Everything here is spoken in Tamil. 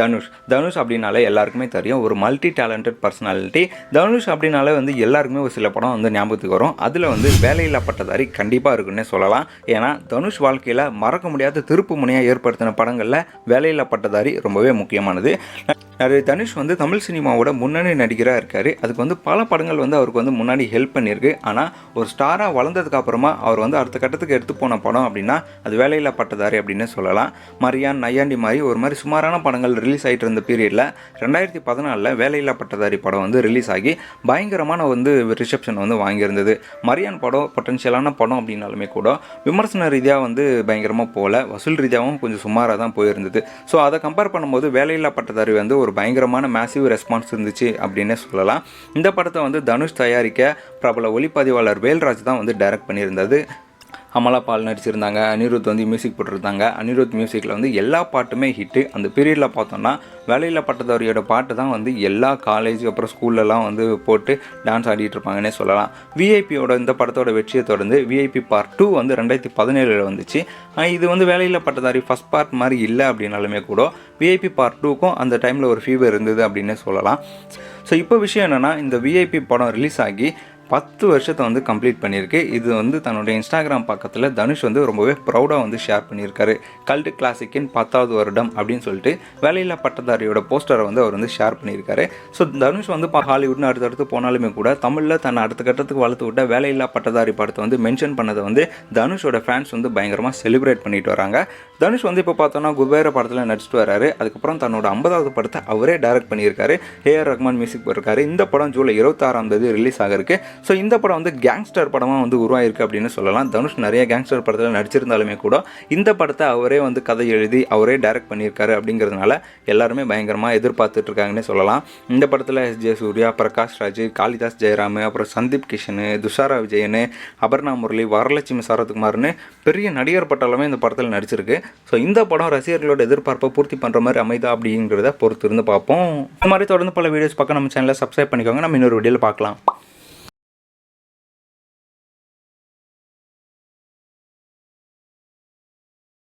தனுஷ் அப்படின்னாலே எல்லாருக்குமே தெரியும், ஒரு மல்டி டேலண்டட் பர்சனாலிட்டி. தனுஷ் அப்படின்னாலே வந்து எல்லாருக்குமே ஒரு சில படம் வந்து ஞாபகத்துக்கு வரும். அதில் வந்து வேலையில்லா பட்டதாரி கண்டிப்பாக இருக்குன்னே சொல்லலாம். ஏன்னா தனுஷ் வாழ்க்கையில் மறக்க முடியாத திருப்பு முனையாக ஏற்படுத்தின படங்களில் வேலையில்லா பட்டதாரி ரொம்பவே முக்கியமானது. தனுஷ் வந்து தமிழ் சினிமாவோட முன்னணி நடிகராக இருக்கார். அதுக்கு வந்து பல படங்கள் வந்து அவருக்கு வந்து முன்னாடி ஹெல்ப் பண்ணியிருக்கு. ஆனால் ஒரு ஸ்டாராக வளர்ந்ததுக்கு அப்புறமா அவர் வந்து அடுத்த கட்டத்துக்கு எடுத்து போன படம் அப்படின்னா அது வேலையில்லா பட்டதாரி அப்படின்னு சொல்லலாம். மரியான், நையாண்டி மாதிரி ஒரு மாதிரி சுமாரான படங்கள் ரிலீஸ் ஆகிட்டு இருந்த பீரியடில் 2014 வேலையில்லா பட்டதாரி படம் வந்து ரிலீஸ் ஆகி பயங்கரமான வந்து ரிசப்ஷன் வந்து வாங்கியிருந்தது. மரியான் படம் பொட்டன்ஷியலான படம் அப்படின்னாலுமே கூட விமர்சன ரீதியாக வந்து பயங்கரமாக போகல, வசூல் ரீதியாகவும் கொஞ்சம் சுமாராக தான் போயிருந்தது. ஸோ அதை கம்பேர் பண்ணும்போது வேலையில்லா பட்டதாரி வந்து ஒரு பயங்கரமான மேசிவ் ரெஸ்பான்ஸ் இருந்துச்சு அப்படின்னே சொல்லலாம். இந்த படத்தை வந்து தனுஷ் தயாரிக்க பிரபல ஒளிப்பதிவாளர் வேல்ராஜ் தான் வந்து டைரக்ட் பண்ணியிருந்தது. அமலா பால் நடிச்சிருந்தாங்க, அனிருத் வந்து மியூசிக் போட்டிருந்தாங்க. அனிருத் மியூசிக்கில் வந்து எல்லா பாட்டுமே ஹிட்டு. அந்த பீரியடில் பார்த்தோன்னா வேலையில்லா பட்டதாரியோட பாட்டு தான் வந்து எல்லா காலேஜ் அப்புறம் ஸ்கூல்லலாம் வந்து போட்டு டான்ஸ் ஆடிட்டு இருப்பாங்கன்னே சொல்லலாம். விஐபியோட இந்த படத்தோட வெற்றியை தொடர்ந்து விஐபி பார்ட் 2 வந்து 2017 வந்துச்சு. இது வந்து வேலையில்லா பட்டதாரி ஃபஸ்ட் பார்ட் மாதிரி இல்லை அப்படின்னாலுமே கூட விஐபி பார்ட் 2க்கும் அந்த டைமில் ஒரு ஃபீவர் இருந்தது அப்படின்னே சொல்லலாம். ஸோ இப்போ விஷயம் என்னென்னா, இந்த விஐபி படம் ரிலீஸ் ஆகி 10 வருஷத்தை வந்து கம்ப்ளீட் பண்ணியிருக்கு. இது வந்து தன்னுடைய இன்ஸ்டாகிராம் பக்கத்தில் தனுஷ் வந்து ரொம்பவே ப்ரௌடாக வந்து ஷேர் பண்ணியிருக்காரு. கல்ட் கிளாசிக்கின் 10வது வருடம் அப்படின்னு சொல்லிட்டு வேலையில்லா பட்டதாரியோட போஸ்டரை வந்து அவர் வந்து ஷேர் பண்ணியிருக்காரு. ஸோ தனுஷ் வந்து ஹாலிவுட்னு அடுத்தடுத்து போனாலுமே கூட தமிழில் தன்னை அடுத்த கட்டத்துக்கு வளர்த்து விட்ட வேலையில்லா பட்டதாரி படத்தை வந்து மென்ஷன் பண்ணதை வந்து தனுஷோட ஃபேன்ஸ் வந்து பயங்கரமாக செலிப்ரேட் பண்ணிட்டு வராங்க. தனுஷ் வந்து இப்போ பார்த்தோன்னா குபேர படத்தில் நடிச்சிட்டு வராரு. அதுக்கப்புறம் தன்னோட 50வது படத்தை அவரே டைரக்ட் பண்ணியிருக்காரு. ஏஆர் ரஹ்மான் மியூசிக் போட்டிருக்காரு. இந்த படம் ஜூலை 26 ரிலீஸ் ஆகிருக்கு. ஸோ இந்த படம் வந்து கேங்ஸ்டர் படமாக வந்து உருவாயிருக்கு அப்படின்னு சொல்லலாம். தனுஷ் நிறைய கேங்ஸ்டர் படத்தில் நடிச்சிருந்தாலுமே கூட இந்த படத்தை அவரே வந்து கதை எழுதி அவரே டைரக்ட் பண்ணியிருக்காரு. அப்படிங்கிறதுனால எல்லாருமே பயங்கரமாக எதிர்பார்த்துட்டு இருக்காங்கன்னே சொல்லலாம். இந்த படத்தில் எஸ்.ஜே. சூர்யா, பிரகாஷ் ராஜ், காளிதாஸ் ஜெயராம், அப்புறம் சந்தீப் கிஷன், துஷாரா விஜயன், அபர்ணா முரளி, வரலட்சுமி சரத்குமார்னு பெரிய நடிகர் பட்டாலுமே இந்த படத்தில் நடிச்சிருக்கு. ஸோ இந்த படம் ரசிகர்களோட எதிர்பார்ப்பை பூர்த்தி பண்ணுற மாதிரி அமைதா அப்படிங்கிறத பொறுத்து இருந்து பார்ப்போம். இந்த மாதிரி தொடர்ந்து பல வீடியோஸ் பார்க்க நம்ம சேனலை சப்ஸ்கிரைப் பண்ணிக்கோங்க. நம்ம இன்னொரு வீடியோவில் பார்க்கலாம்.